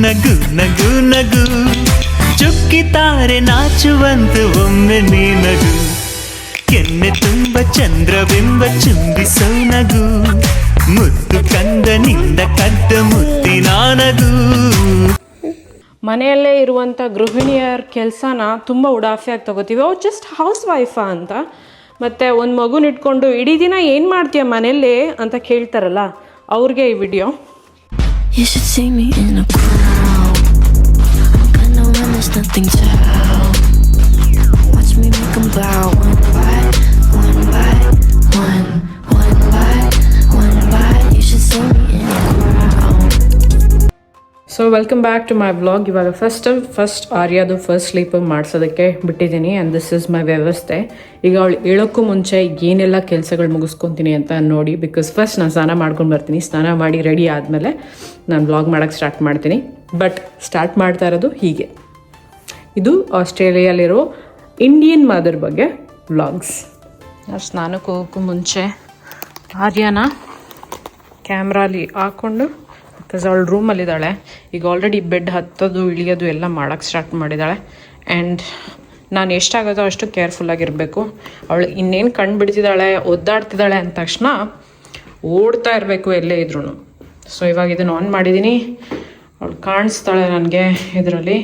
ನಗು ನಗು ನಗು ಚುಕ್ಕಿತಾರೆ ನಾಚುವಂತ ಒಮ್ಮೆ ನೀ ನಗು ಕೆನ್ನೆ ತುಂಬ ಚಂದ್ರವೆಂಬ ಚುಂಬಿಸೋ ನಗು ಮುದ್ದು ಕಂದನಿಂದ ಕದ್ದ ಮುತ್ತಿನ ನಗು. ಮನೆಯಲ್ಲೇ ಇರುವಂಥ ಗೃಹಿಣಿಯರ ಕೆಲಸನ ತುಂಬ ಉಡಾಫಿಯಾಗಿ ತಗೋತೀವಿ. ಜಸ್ಟ್ ಹೌಸ್ ವೈಫಾ ಅಂತ. ಮತ್ತು ಒಂದು ಮಗುನ ಇಟ್ಕೊಂಡು ಇಡೀ ದಿನ ಏನು ಮಾಡ್ತೀಯ ಮನೆಯಲ್ಲೇ ಅಂತ ಕೇಳ್ತಾರಲ್ಲ, ಅವ್ರಿಗೆ ಈ video. You should see me in a crowd. I know when there's nothing to help. Watch me make them bow. One bite, one bite, one bite, one bite. You should see me in a crowd. So welcome back to my vlog. ಇವಾಗ first ಆರ್ಯಾದು first sleep ಮಾಡಿಸೋದಕ್ಕೆ ಬಿಟ್ಟಿದ್ದೀನಿ. And this is my ವ್ಯವಸ್ಥೆ. ಈಗ ಅವಳು ಹೇಳೋಕ್ಕೂ ಮುಂಚೆ ಏನೆಲ್ಲ ಕೆಲಸಗಳು ಮುಗಿಸ್ಕೊತೀನಿ ಅಂತ ನೋಡಿ. ಬಿಕಾಸ್ ಫಸ್ಟ್ ನಾನು ಸ್ನಾನ ಮಾಡ್ಕೊಂಡು ಬರ್ತೀನಿ. ಸ್ನಾನ ಮಾಡಿ ರೆಡಿ ಆದಮೇಲೆ ನಾನು ವ್ಲಾಗ್ ಮಾಡೋಕ್ಕೆ ಸ್ಟಾರ್ಟ್ ಮಾಡ್ತೀನಿ. ಬಟ್ ಸ್ಟಾರ್ಟ್ ಮಾಡ್ತಾ ಇರೋದು ಹೀಗೆ. ಇದು ಆಸ್ಟ್ರೇಲಿಯಲ್ಲಿರೋ ಇಂಡಿಯನ್ ಮದರ್ ಬಗ್ಗೆ ವ್ಲಾಗ್ಸ್. ನಾವು ಸ್ನಾನಕ್ಕೆ ಹೋಗೋಕ್ಕೂ ಮುಂಚೆ ಆರ್ಯಾನ ಕ್ಯಾಮ್ರಾಲಿ ಹಾಕ್ಕೊಂಡು, ಬಿಕಾಸ್ ಅವಳು ರೂಮಲ್ಲಿದ್ದಾಳೆ. ಈಗ ಆಲ್ರೆಡಿ ಬೆಡ್ ಹತ್ತೋದು ಇಳಿಯೋದು ಎಲ್ಲ ಮಾಡೋಕ್ಕೆ ಸ್ಟಾರ್ಟ್ ಮಾಡಿದ್ದಾಳೆ. ಆ್ಯಂಡ್ ನಾನು ಎಷ್ಟಾಗೋದೋ ಅಷ್ಟು ಕೇರ್ಫುಲ್ಲಾಗಿರಬೇಕು. ಅವಳು ಇನ್ನೇನು ಕಣ್ಣು ಬಿಡ್ತಿದ್ದಾಳೆ, ಒದ್ದಾಡ್ತಿದ್ದಾಳೆ ಅಂದ ತಕ್ಷಣ ಓಡ್ತಾ ಇರಬೇಕು ಎಲ್ಲೇ ಇದ್ರೂ. ಸೊ ಇವಾಗ ಇದನ್ನು ಆನ್ ಮಾಡಿದ್ದೀನಿ. ಅವಳು ಕಾಣಿಸ್ತಾಳೆ ನನಗೆ ಇದರಲ್ಲಿ.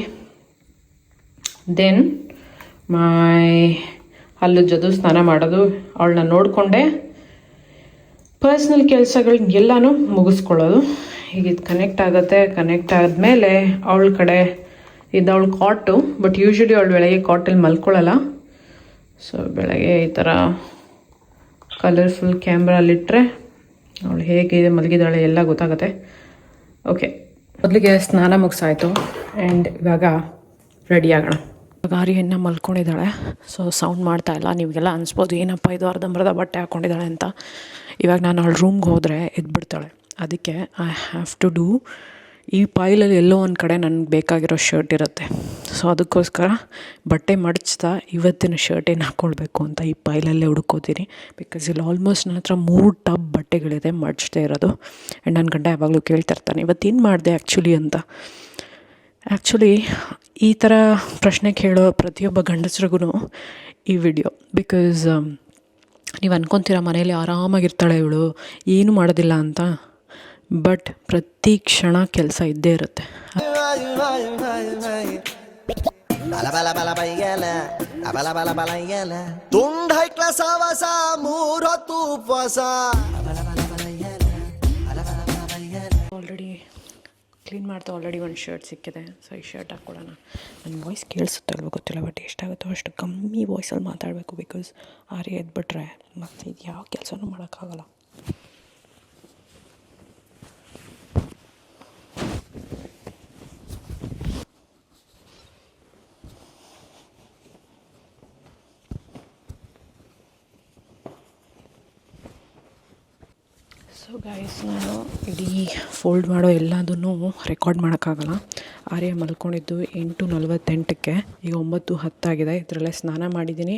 ದೆನ್ ಹಲ್ಲು ಜೊದು ಸ್ನಾನ ಮಾಡೋದು, ಅವಳನ್ನ ನೋಡಿಕೊಂಡೆ ಪರ್ಸ್ನಲ್ ಕೆಲಸಗಳನ್ನೆಲ್ಲನೂ ಮುಗಿಸ್ಕೊಳ್ಳೋದು. ಈಗ ಇದು ಕನೆಕ್ಟ್ ಆಗುತ್ತೆ. ಕನೆಕ್ಟ್ ಆದಮೇಲೆ ಅವಳ ಕಡೆ ಇದು ಅವಳು ಕಾಟು. ಬಟ್ ಯೂಶ್ವಲಿ ಅವಳು ಬೆಳಗ್ಗೆ ಕಾಟಲ್ಲಿ ಮಲ್ಕೊಳ್ಳಲ್ಲ. ಸೊ ಬೆಳಗ್ಗೆ ಈ ಥರ ಕಲರ್ಫುಲ್ ಕ್ಯಾಮ್ರಲ್ಲಿಟ್ಟರೆ ಅವಳು ಹೇಗೆ ಮಲಗಿದ್ದಾಳೆ ಎಲ್ಲ ಗೊತ್ತಾಗುತ್ತೆ. ಓಕೆ, ಮೊದಲಿಗೆ ಸ್ನಾನ ಮುಗಿಸಾಯಿತು. ಆ್ಯಂಡ್ ಇವಾಗ ರೆಡಿ ಆಗೋಣ. ಇವಾಗ ಆರ್ಯನ್ನ ಮಲ್ಕೊಂಡಿದ್ದಾಳೆ. ಸೊ ಸೌಂಡ್ ಮಾಡ್ತಾ ಇಲ್ಲ. ನಿಮಗೆಲ್ಲ ಅನಿಸ್ಬೋದು ಏನಪ್ಪ ಇದು ಅರ್ಧಂಬರ್ಧ ಬಟ್ಟೆ ಹಾಕ್ಕೊಂಡಿದ್ದಾಳೆ ಅಂತ. ಇವಾಗ ನಾನು ಅವಳ ರೂಮ್ಗೆ ಹೋದರೆ ಎದ್ಬಿಡ್ತಾಳೆ. ಅದಕ್ಕೆ ಐ ಹ್ಯಾವ್ ಟು ಡೂ, ಈ ಪೈಲಲ್ಲಿ ಎಲ್ಲೋ ಒಂದು ಕಡೆ ನನಗೆ ಬೇಕಾಗಿರೋ ಶರ್ಟ್ ಇರುತ್ತೆ. ಸೊ ಅದಕ್ಕೋಸ್ಕರ ಬಟ್ಟೆ ಮಡಚ್ತಾ ಇವತ್ತಿನ ಶರ್ಟ್ ಏನು ಹಾಕ್ಕೊಳ್ಬೇಕು ಅಂತ ಈ ಪೈಲಲ್ಲೇ ಹುಡ್ಕೋತೀನಿ. ಬಿಕಾಸ್ ಇಲ್ಲಿ ಆಲ್ಮೋಸ್ಟ್ ನನ್ನ ಹತ್ರ 3 ಟಬ್ ಬಟ್ಟೆಗಳಿದೆ ಮಡಚ್ತಾ ಇರೋದು. ಆ್ಯಂಡ್ ನನ್ನ ಗಂಡ ಯಾವಾಗಲೂ ಕೇಳ್ತಿರ್ತಾನೆ ಇವತ್ತೇನು ಮಾಡಿದೆ ಆ್ಯಕ್ಚುಲಿ ಅಂತ. ಆ್ಯಕ್ಚುಲಿ ಈ ಥರ ಪ್ರಶ್ನೆ ಕೇಳೋ ಪ್ರತಿಯೊಬ್ಬ ಗಂಡಸ್ರಿಗೂ ಈ ವಿಡಿಯೋ. ಬಿಕಾಸ್ ನೀವು ಅನ್ಕೊತೀರ ಮನೇಲಿ ಆರಾಮಾಗಿರ್ತಾಳೆ ಇವಳು, ಏನೂ ಮಾಡೋದಿಲ್ಲ ಅಂತ. ಬಟ್ ಪ್ರತಿ ಕ್ಷಣ ಕೆಲಸ ಇದ್ದೇ ಇರುತ್ತೆ. ಆಲ್ರೆಡಿ ಕ್ಲೀನ್ ಮಾಡ್ತಾ ಒಂದು ಶರ್ಟ್ ಸಿಕ್ಕಿದೆ. ಸೊ ಈ ಶರ್ಟ್ ಹಾಕ್ಕೊಡೋಣ. ನನ್ನ ವಾಯ್ಸ್ ಕೇಳಿಸುತ್ತೆ ಅಲ್ವ ಗೊತ್ತಿಲ್ಲ. ಬಟ್ ಎಷ್ಟಾಗುತ್ತೋ ಅಷ್ಟು ಕಮ್ಮಿ ವಾಯ್ಸಲ್ಲಿ ಮಾತಾಡಬೇಕು. ಬಿಕಾಸ್ ಆರ್ಯ ಎದ್ಬಿಟ್ರೆ ಮತ್ತು ಇದು ಯಾವ ಕೆಲಸನೂ ಮಾಡೋಕ್ಕಾಗಲ್ಲ. ಸೊ ಗೈಸ್, ನಾನು ಇಡೀ ಫೋಲ್ಡ್ ಮಾಡೋ ಎಲ್ಲದನ್ನು ರೆಕಾರ್ಡ್ ಮಾಡೋಕ್ಕಾಗಲ್ಲ. ಆರ್ಯ ಮಲ್ಕೊಂಡಿದ್ದು 8:48ಕ್ಕೆ. ಈಗ 9:10 ಇದರಲ್ಲೇ ಸ್ನಾನ ಮಾಡಿದ್ದೀನಿ.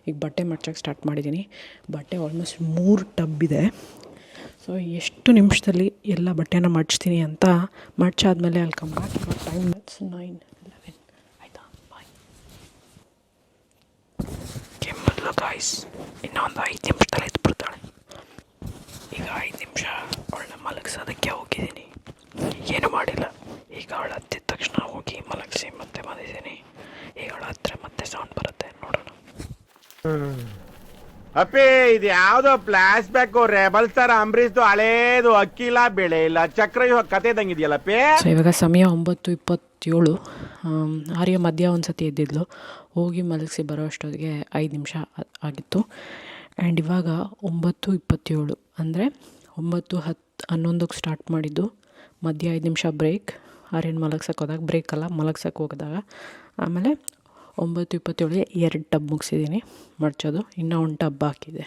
ಈಗ ಬಟ್ಟೆ ಮಡ್ಚೋಕ್ಕೆ ಸ್ಟಾರ್ಟ್ ಮಾಡಿದ್ದೀನಿ. ಬಟ್ಟೆ ಆಲ್ಮೋಸ್ಟ್ 3 ಟಬ್ ಇದೆ. ಸೊ ಎಷ್ಟು ನಿಮಿಷದಲ್ಲಿ ಎಲ್ಲ ಬಟ್ಟೆನ ಮಡ್ಚ್ತೀನಿ ಅಂತ ಮಡ್ಚಾದ್ಮೇಲೆ ಅಲ್ಲಿ ಬ್ಯಾಕ್. ಟೈಮ್ 9:11 ಆಯಿತಾ? ಬಾಯ್. ಕೆಮ್ಮಲ್ಲ ಗಾಯ್ಸ್, ಇನ್ನೊಂದು 5 ನಿಮಿಷದಲ್ಲಿ ಎದ್ಬಿಡ್ತಾಳೆ. ಈಗ 5 ನಿಮಿಷ ಅವಳನ್ನ ಮಲಗಿಸೋದಕ್ಕೆ ಹೋಗಿದ್ದೀನಿ. ಏನು ಮಾಡಿಲ್ಲ. ಈಗ ಅವಳು ಹತ್ತಿದ ತಕ್ಷಣ ಹೋಗಿ ಮಲಗಿಸಿ ಮತ್ತೆ ಬಂದಿದ್ದೀನಿ. ಈಗ ಅವಳ ಹತ್ರ ಮತ್ತೆ ಸೌಂಡ್ ಬರುತ್ತೆ, ನೋಡೋಣ. ಅಪ್ಪಿ, ಇದು ಯಾವುದೋ ಫ್ಲಾಶ್ ಬ್ಯಾಕ್ ರೆಬಲ್ ಸ್ಟಾರ್ ಅಂಬರೀಶ್ದು ಹಳೇದು ಅಕ್ಕಿ ಇಲ್ಲ ಬೆಳೆ ಇಲ್ಲ ಚಕ್ರ ಕತೆ ಇದ್ದಂಗಿದೆಯಲ್ಲಪ್ಪಿ. ಸೊ ಇವಾಗ ಸಮಯ 9:27. ಆರ್ಯ ಮಧ್ಯ ಒಂದು ಸತಿ ಎದ್ದಿದ್ಲು. ಹೋಗಿ ಮಲಗಿಸಿ ಬರೋ ಅಷ್ಟೊತ್ತಿಗೆ 5 ನಿಮಿಷ ಆಗಿತ್ತು. ಆ್ಯಂಡ್ ಇವಾಗ 9:27 ಅಂದರೆ 9:11ಕ್ಕೆ ಸ್ಟಾರ್ಟ್ ಮಾಡಿದ್ದು. ಮಧ್ಯ 5 ನಿಮಿಷ ಬ್ರೇಕ್. ಆರ್ಯನ ಮಲಗ್ಸಕ್ಕೆ ಹೋದಾಗ, ಬ್ರೇಕಲ್ಲ ಮಲಗ್ಸಕ್ಕೆ ಹೋಗಿದಾಗ. ಆಮೇಲೆ 9:27ಗೆ 2 ಟಬ್ ಮುಗಿಸಿದ್ದೀನಿ ಮಡ್ಚೋದು. ಇನ್ನೂ 1 ಟಬ್ ಹಾಕಿದೆ.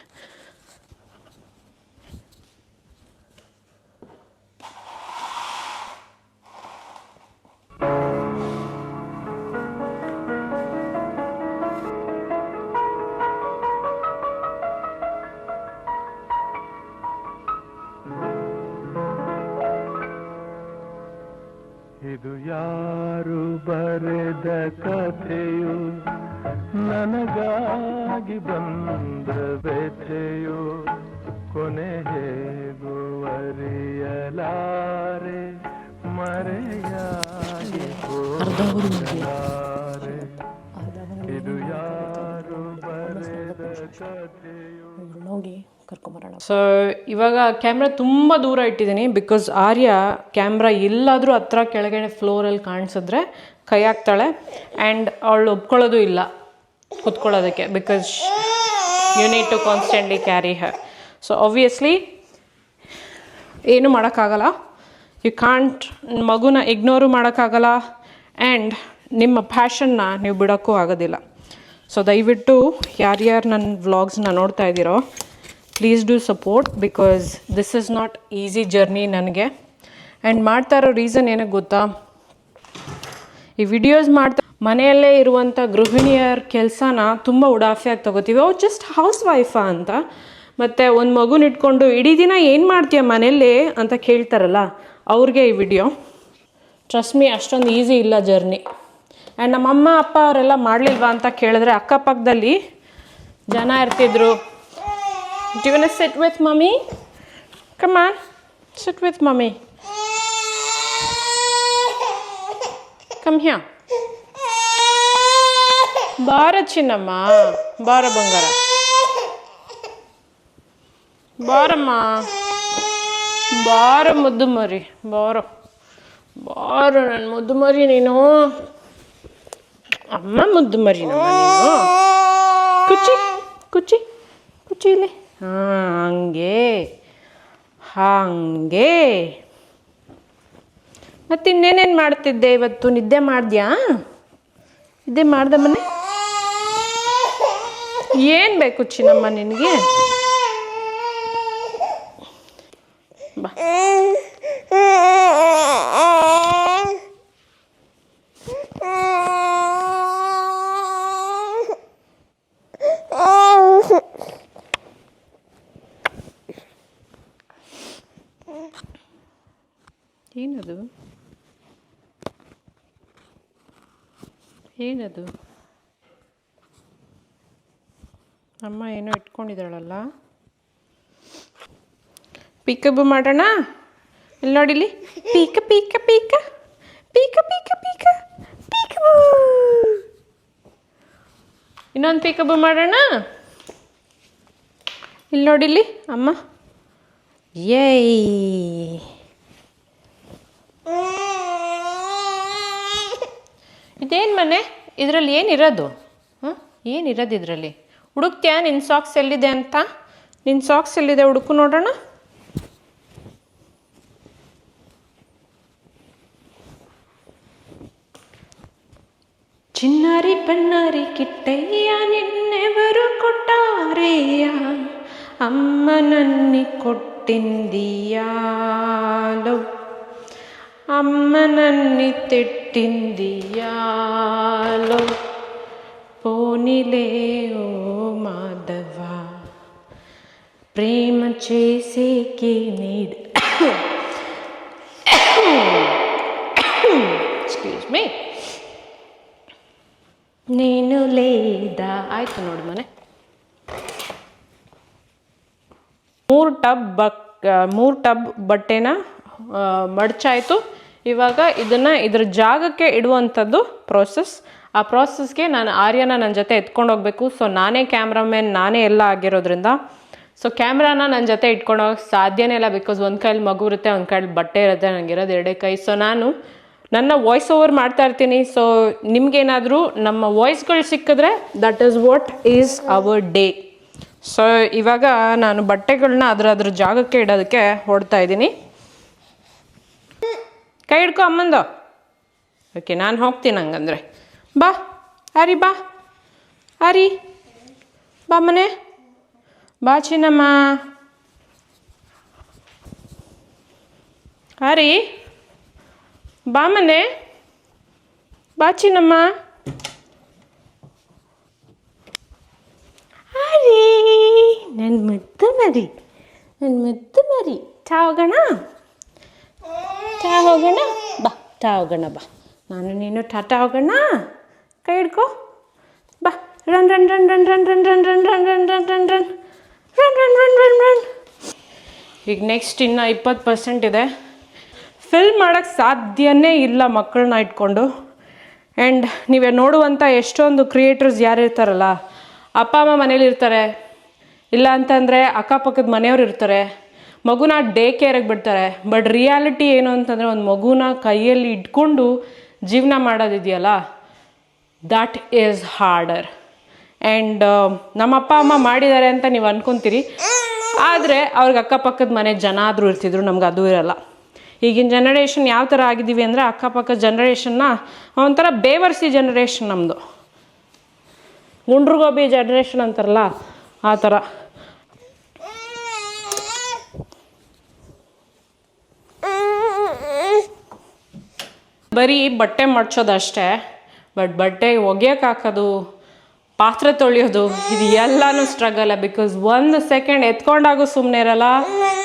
ಇದು ಯಾರು ಬರೆದ ಕಥೆಯು ನನಗಾಗಿ ಬಂದ ವ್ಯಥೆಯು ಕೊನೆ ಹೇಗುವರಿಯಲಾರೆ ಮರೆಯಾಗಿ ಹೋಗಲಾರೆ ಇದು ಯಾರು ಬರೆದ ಕಥೆಯು. ಸೊ ಇವಾಗ ಕ್ಯಾಮ್ರಾ ತುಂಬ ದೂರ ಇಟ್ಟಿದ್ದೀನಿ ಬಿಕಾಸ್ ಆರ್ಯ ಕ್ಯಾಮ್ರಾ ಎಲ್ಲಾದರೂ ಹತ್ರ ಕೆಳಗಡೆ ಫ್ಲೋರಲ್ಲಿ ಕಾಣಿಸಿದ್ರೆ ಕೈ ಹಾಕ್ತಾಳೆ ಆ್ಯಂಡ್ ಅವಳು ಒಪ್ಕೊಳ್ಳೋದು ಇಲ್ಲ ಕೂತ್ಕೊಳ್ಳೋದಕ್ಕೆ because you need to constantly carry her. So obviously ಏನೂ ಮಾಡೋಕ್ಕಾಗಲ್ಲ, ಯು ಕಾಂಟ್ ಮಗುನ ಇಗ್ನೋರು ಮಾಡೋಕ್ಕಾಗಲ್ಲ ಆ್ಯಂಡ್ ನಿಮ್ಮ ಪ್ಯಾಷನ್ನ ನೀವು ಬಿಡೋಕ್ಕೂ ಆಗೋದಿಲ್ಲ. ಸೊ ದಯವಿಟ್ಟು ಯಾರ್ಯಾರು ನನ್ನ ವ್ಲಾಗ್ಸ್ನ ನೋಡ್ತಾ ಇದ್ದೀರೋ please do support because this is not easy journey ನನಗೆ. ಆ್ಯಂಡ್ ಮಾಡ್ತಾ ಇರೋ ರೀಸನ್ ಏನಕ್ಕೆ ಗೊತ್ತಾ, ಈ ವಿಡಿಯೋಸ್ ಮಾಡ್ತಾ ಮನೆಯಲ್ಲೇ ಇರುವಂಥ ಗೃಹಿಣಿಯರ ಕೆಲಸನ ತುಂಬ ಉಡಾಫಿಯಾಗಿ ತೊಗೋತೀವಿ. ಅವ್ರು ಜಸ್ಟ್ ಹೌಸ್ ವೈಫಾ ಅಂತ, ಮತ್ತು ಒಂದು ಮಗುನ ಇಟ್ಕೊಂಡು ಇಡೀ ದಿನ ಏನು ಮಾಡ್ತೀಯ ಮನೆಯಲ್ಲೇ ಅಂತ ಕೇಳ್ತಾರಲ್ಲ ಅವ್ರಿಗೆ ಈ ವಿಡಿಯೋ. ಟ್ರಸ್ಟ್ ಮೀ, ಅಷ್ಟೊಂದು ಈಸಿ ಇಲ್ಲ ಜರ್ನಿ. ಆ್ಯಂಡ್ ನಮ್ಮ ಅಮ್ಮ ಅಪ್ಪ ಅವರೆಲ್ಲ ಮಾಡಲಿಲ್ವಾ ಅಂತ ಕೇಳಿದ್ರೆ ಅಕ್ಕಪಕ್ಕದಲ್ಲಿ ಜನ ಇರ್ತಿದ್ರು. Do you want to sit with mommy? Come on, sit with mommy. Come here. ಬಾರ ಚಿನ್ನಮ್ಮ, ಬಾರ ಬಂಗಾರ, ಬಾರಮ್ಮ, ಬಾರ ಮುದ್ದು ಮರಿ, ಬಾರೋ ಬಾರೋ ನನ್ನ ಮುದ್ದು ಮರಿ ನೀನು, ಅಮ್ಮ ಮುದ್ದು ಮರಿ ನಮ್ಮ ನೀನು. ಕುಚ್ಚಿ ಕುಚ್ಚಿ ಕುಚ್ಚಿ ಇಲ್ಲಿ. ಹಂಗೆ ಹಾಗೆ. ಮತ್ತಿನ್ನೇನೇನು ಮಾಡ್ತಿದ್ದೆ ಇವತ್ತು? ನಿದ್ದೆ ಮಾಡಿದ್ಯಾ? ನಿದ್ದೆ ಮಾಡ್ದೆ ಮನೆ? ಏನು ಬೇಕು ಚಿನ್ನಮ್ಮ ನಿನಗೆ? ಬಾ. ಏನದು ಏನದು? ಅಮ್ಮ ಏನೋ ಇಟ್ಕೊಂಡಿದ್ದಾಳಲ್ಲ. ಪೀಕಬು ಮಾಡೋಣ. ಇಲ್ಲಿ ನೋಡಿಲಿ, ಪೀಕ ಪೀಕ ಪೀಕ ಪೀಕ ಪೀಕ ಪೀಕ ಪೀಕಬು. ಇನ್ನೊಂದು ಪೀಕಬು ಮಾಡೋಣ. ಇಲ್ಲಿ ನೋಡಿಲಿ ಅಮ್ಮ. ಏಯ್, ಇದೇನು ಮನೆ? ಇದರಲ್ಲಿ ಏನಿರೋದು? ಏನಿರೋದು ಇದರಲ್ಲಿ? ಹುಡುಕ್ತ್ಯಾ ನಿನ್ನ ಸಾಕ್ಸ್ ಎಲ್ಲಿದೆ ಅಂತ? ನಿನ್ನ ಸಾಕ್ಸ್ ಎಲ್ಲಿದೆ ಹುಡುಕು ನೋಡೋಣ. ಚಿನ್ನಾರಿ ಪನ್ನಾರಿ ಕಿಟ್ಟಯ್ಯ ನಿನ್ನೆವರು ಕೊಟ್ಟಾರೆಯ, ಅಮ್ಮ ನನ್ನಿ ಕೊಟ್ಟಿಂದಿಯಾಲೋ, అమ్మ నన్ని తిట్టిందియాలో, పోనీలే ఓ మాధవ, ప్రేమ చేసేకి నీడ్ ఎక్స్క్యూజ్ మీ నేను లేదా. ಆಯ್ತು ನೋಡು ಮನೆ. 3 ಟಬ್ ಬಟ್ಟೆನ ಮಡಚಾಯಿತು. ಇವಾಗ ಇದನ್ನು ಇದ್ರ ಜಾಗಕ್ಕೆ ಇಡುವಂಥದ್ದು ಪ್ರೋಸೆಸ್. ಆ ಪ್ರೋಸೆಸ್ಗೆ ನಾನು ಆರ್ಯನ ನನ್ನ ಜೊತೆ ಎತ್ಕೊಂಡು ಹೋಗಬೇಕು. ಸೊ ನಾನೇ ಕ್ಯಾಮ್ರಾಮ್ಯಾನ್, ನಾನೇ ಎಲ್ಲ ಆಗಿರೋದ್ರಿಂದ ಸೊ ಕ್ಯಾಮ್ರಾನ ನನ್ನ ಜೊತೆ ಇಟ್ಕೊಂಡು ಹೋಗೋಕ್ಕೆ ಸಾಧ್ಯನೇ ಇಲ್ಲ. ಬಿಕಾಸ್ ಒಂದು ಕೈಲಿ ಮಗು ಇರುತ್ತೆ, ಒಂದು ಕೈಲಿ ಬಟ್ಟೆ ಇರುತ್ತೆ, ನನಗಿರೋದು 2 ಕೈ. ಸೊ ನಾನು ನನ್ನ ವಾಯ್ಸ್ ಓವರ್ ಮಾಡ್ತಾ ಇರ್ತೀನಿ. ಸೊ ನಿಮಗೇನಾದರೂ ನಮ್ಮ ವಾಯ್ಸ್ಗಳು ಸಿಕ್ಕಿದ್ರೆ that is what is our day. So ಇವಾಗ ನಾನು ಬಟ್ಟೆಗಳನ್ನ ಅದ್ರ ಜಾಗಕ್ಕೆ ಇಡೋದಕ್ಕೆ ಹೊಡ್ತಾ ಇದ್ದೀನಿ. ಕೈ ಹಿಡ್ಕೊ ಅಮ್ಮಂದು. ಓಕೆ, ನಾನು ಹೋಗ್ತೀನಿ ಹಂಗಂದ್ರೆ. ಬಾ ಹರಿ, ಬಾ ಹರಿ, ಬಾ ಮನೆ, ಬಾ ಚಿನ್ನಮ್ಮ. ಹರಿ, ಬಾ ಮನೆ, ಬಾ ಚಿನ್ನಮ್ಮ. ಹರಿ, ನನ್ನ ಮುದ್ದು ಮರಿ, ನನ್ನ ಮುದ್ದು ಮರಿ. ಚಾ ಹೋಗೋಣ, ಚಾ ಹೋಗೋಣ. ಬಾ ಚಾ ಟಾಟಾ ಹೋಗೋಣ ಬಾ, ನಾನು ನೀನು ಟಾಟಾ ಹೋಗೋಣ. ಕೈ ಹಿಡ್ಕೊ ಬಾ. Run run run run run run run run run run run run run run run run run run. ಈಗ ನೆಕ್ಸ್ಟ್ ಇನ್ನು 20% ಇದೆ. ಫಿಲ್ಮ್ ಮಾಡೋಕ್ಕೆ ಸಾಧ್ಯನೇ ಇಲ್ಲ ಮಕ್ಕಳನ್ನ ಇಟ್ಕೊಂಡು. ಆ್ಯಂಡ್ ನೀವೇ ನೋಡುವಂಥ ಎಷ್ಟೊಂದು ಕ್ರಿಯೇಟರ್ಸ್ ಯಾರು ಇರ್ತಾರಲ್ಲ, ಅಪ್ಪ ಅಮ್ಮ ಮನೇಲಿ ಇರ್ತಾರೆ, ಇಲ್ಲ ಅಂತಂದರೆ ಅಕ್ಕಪಕ್ಕದ ಮನೆಯವ್ರು ಇರ್ತಾರೆ, ಮಗುನ ಡೇ ಕೇರಿಗೆ ಬಿಡ್ತಾರೆ. ಬಟ್ ರಿಯಾಲಿಟಿ ಏನು ಅಂತಂದರೆ ಒಂದು ಮಗುನ ಕೈಯಲ್ಲಿ ಇಟ್ಕೊಂಡು ಜೀವನ ಮಾಡೋದಿದೆಯಲ್ಲ, ದ್ಯಾಟ್ ಈಸ್ ಹಾರ್ಡರ್. ಆ್ಯಂಡ್ ನಮ್ಮ ಅಪ್ಪ ಅಮ್ಮ ಮಾಡಿದ್ದಾರೆ ಅಂತ ನೀವು ಅಂದ್ಕೊತೀರಿ, ಆದರೆ ಅವ್ರಿಗೆ ಅಕ್ಕಪಕ್ಕದ ಮನೆ ಜನ ಆದರೂ ಇರ್ತಿದ್ರು, ನಮ್ಗೆ ಅದು ಇರಲ್ಲ. ಈಗಿನ ಜನ್ರೇಷನ್ ಯಾವ ಥರ ಆಗಿದ್ದೀವಿ ಅಂದರೆ ಅಕ್ಕಪಕ್ಕದ ಜನ್ರೇಷನ್ನ ಒಂಥರ ಬೇವರ್ಸಿ ಜನ್ರೇಷನ್ ನಮ್ಮದು, ಗುಂಡ್ರುಗೋಬಿ ಜನ್ರೇಷನ್ ಅಂತಾರಲ್ಲ ಆ ಥರ. ಬರೀ ಬಟ್ಟೆ ಮಡ್ಚೋದಷ್ಟೇ, ಬಟ್ ಬಟ್ಟೆ ಒಗೆಯೋಕೆ ಹಾಕೋದು, ಪಾತ್ರೆ ತೊಳೆಯೋದು, ಇದು ಎಲ್ಲನೂ ಸ್ಟ್ರಗಲ್. ಬಿಕಾಸ್ 1 ಸೆಕೆಂಡ್ ಎತ್ಕೊಂಡಾಗೂ ಸುಮ್ಮನೆ ಇರಲ್ಲ,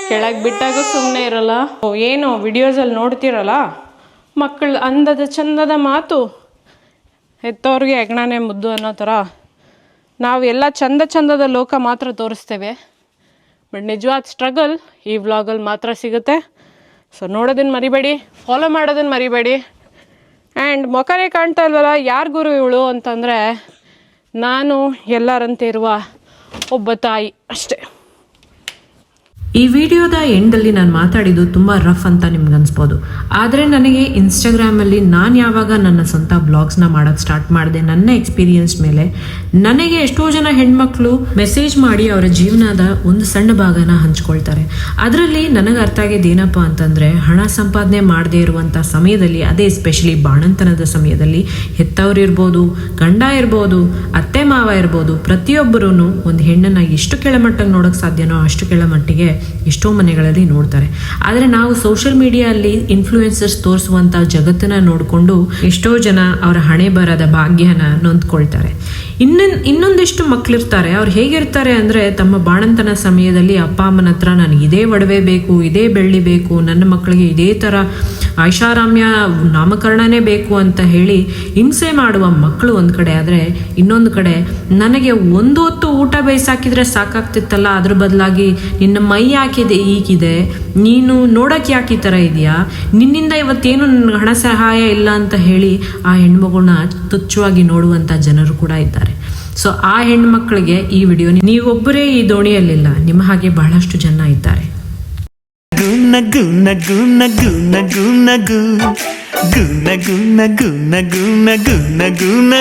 ಕೆಳಗೆ ಬಿಟ್ಟಾಗೂ ಸುಮ್ಮನೆ ಇರಲ್ಲ. ಏನು ವಿಡಿಯೋಸಲ್ಲಿ ನೋಡ್ತಿರಲ್ಲ, ಮಕ್ಕಳು ಅಂದದ ಚಂದದ ಮಾತು, ಹೆತ್ತವ್ರಿಗೆ ಹೆಗ್ಣನೇ ಮುದ್ದು ಅನ್ನೋ ಥರ ನಾವು ಎಲ್ಲ ಚಂದದ ಲೋಕ ಮಾತ್ರ ತೋರಿಸ್ತೇವೆ. ಬಟ್ ನಿಜವಾದ ಸ್ಟ್ರಗಲ್ ಈ ವ್ಲಾಗಲ್ಲಿ ಮಾತ್ರ ಸಿಗುತ್ತೆ. ಸೊ ನೋಡೋದನ್ನು ಮರಿಬೇಡಿ, ಫಾಲೋ ಮಾಡೋದನ್ನು ಮರಿಬೇಡಿ. ಆ್ಯಂಡ್ ಮೊಕನೇ ಕಾಣ್ತಾ ಇಲ್ವಲ್ಲ, ಯಾರು ಗುರು ಇವಳು ಅಂತಂದರೆ ನಾನು ಎಲ್ಲರಂತೆ ಇರುವ ಒಬ್ಬ ತಾಯಿ ಅಷ್ಟೇ. ಈ ವಿಡಿಯೋದ ಎಂಡಲ್ಲಿ ನಾನು ಮಾತಾಡಿದ್ದು ತುಂಬ ರಫ್ ಅಂತ ನಿಮ್ಗೆ ಅನ್ಸ್ಬೋದು. ಆದರೆ ನನಗೆ ಇನ್ಸ್ಟಾಗ್ರಾಮಲ್ಲಿ ನಾನು ಯಾವಾಗ ನನ್ನ ಸ್ವಂತ ಬ್ಲಾಗ್ಸ್ನ ಮಾಡೋಕ್ಕೆ ಸ್ಟಾರ್ಟ್ ಮಾಡಿದೆ, ನನ್ನ ಎಕ್ಸ್ಪೀರಿಯನ್ಸ್ ಮೇಲೆ ನನಗೆ ಎಷ್ಟೋ ಜನ ಹೆಣ್ಮಕ್ಳು ಮೆಸೇಜ್ ಮಾಡಿ ಅವರ ಜೀವನದ ಒಂದು ಸಣ್ಣ ಭಾಗನ ಹಂಚ್ಕೊಳ್ತಾರೆ. ಅದರಲ್ಲಿ ನನಗೆ ಅರ್ಥ ಆಗಿದ್ದು ಏನಪ್ಪ ಅಂತಂದರೆ, ಹಣ ಸಂಪಾದನೆ ಮಾಡದೇ ಇರುವಂಥ ಸಮಯದಲ್ಲಿ, ಅದೇ ಎಸ್ಪೆಷಲಿ ಬಾಣಂತನದ ಸಮಯದಲ್ಲಿ ಹೆತ್ತವ್ರು ಇರ್ಬೋದು, ಗಂಡ ಇರ್ಬೋದು, ಅತ್ತೆ ಮಾವ ಇರ್ಬೋದು, ಪ್ರತಿಯೊಬ್ಬರೂ ಒಂದು ಹೆಣ್ಣನ್ನು ಎಷ್ಟು ಕೆಳಮಟ್ಟಕ್ಕೆ ನೋಡೋಕ್ಕೆ ಸಾಧ್ಯನೋ ಅಷ್ಟು ಕೆಳಮಟ್ಟಿಗೆ ಎಷ್ಟೋ ಮನೆಗಳಲ್ಲಿ ನೋಡ್ತಾರೆ. ಆದರೆ ನಾವು ಸೋಷಿಯಲ್ ಮೀಡಿಯಲ್ಲಿ ಇನ್ಫ್ಲೂಯೆನ್ಸರ್ಸ್ ತೋರಿಸುವಂಥ ಜಗತ್ತನ್ನ ನೋಡಿಕೊಂಡು ಎಷ್ಟೋ ಜನ ಅವರ ಹಣೆ ಬರದ ಭಾಗ್ಯನ ನೊಂದ್ಕೊಳ್ತಾರೆ. ಇನ್ನೊಂದಿಷ್ಟು ಮಕ್ಕಳಿರ್ತಾರೆ, ಅವ್ರು ಹೇಗಿರ್ತಾರೆ ಅಂದರೆ, ತಮ್ಮ ಬಾಣಂತನ ಸಮಯದಲ್ಲಿ ಅಪ್ಪ ಅಮ್ಮನ ಹತ್ರ ನನಗೆ ಇದೇ ಒಡವೆ ಬೇಕು, ಇದೇ ಬೆಳ್ಳಿ ಬೇಕು, ನನ್ನ ಮಕ್ಕಳಿಗೆ ಇದೇ ಥರ ಐಷಾರಾಮ್ಯ ನಾಮಕರಣನೇ ಬೇಕು ಅಂತ ಹೇಳಿ ಹಿಂಸೆ ಮಾಡುವ ಮಕ್ಕಳು ಒಂದು ಕಡೆ. ಆದರೆ ಇನ್ನೊಂದು ಕಡೆ, ನನಗೆ ಒಂದು ಹೊತ್ತು ಊಟ ಬೇಯಿಸಾಕಿದ್ರೆ ಸಾಕಾಗ್ತಿತ್ತಲ್ಲ, ಅದ್ರ ಬದಲಾಗಿ ನಿನ್ನ ಮೈ ಯಾಕಿದೆ ಈಗಿದೆ, ನೀನು ನೋಡೋಕ್ಕೆ ಯಾಕೆ ಈ ಥರ ಇದೆಯಾ, ನಿನ್ನಿಂದ ಇವತ್ತೇನು ಹಣ ಸಹಾಯ ಇಲ್ಲ ಅಂತ ಹೇಳಿ ಆ ಹೆಣ್ಮಗುನ ತುಚ್ಛವಾಗಿ ನೋಡುವಂಥ ಜನರು ಕೂಡ ಇದ್ದಾರೆ. ಸೊ ಆ ಹೆಣ್ಮಕ್ಳಿಗೆ ಈ ವಿಡಿಯೋ, ನೀವೊಬ್ಬರೇ ಈ ದೋಣಿಯಲ್ಲಿಲ್ಲ, ನಿಮ್ಮ ಹಾಗೆ ಬಹಳಷ್ಟು ಜನ ಇದ್ದಾರೆ. ನಗು ನಗು ನಗು ನಗು ನಗು ನಗು ನಗು ನಗು ನಗು ನಗು ನಗು ನಗು.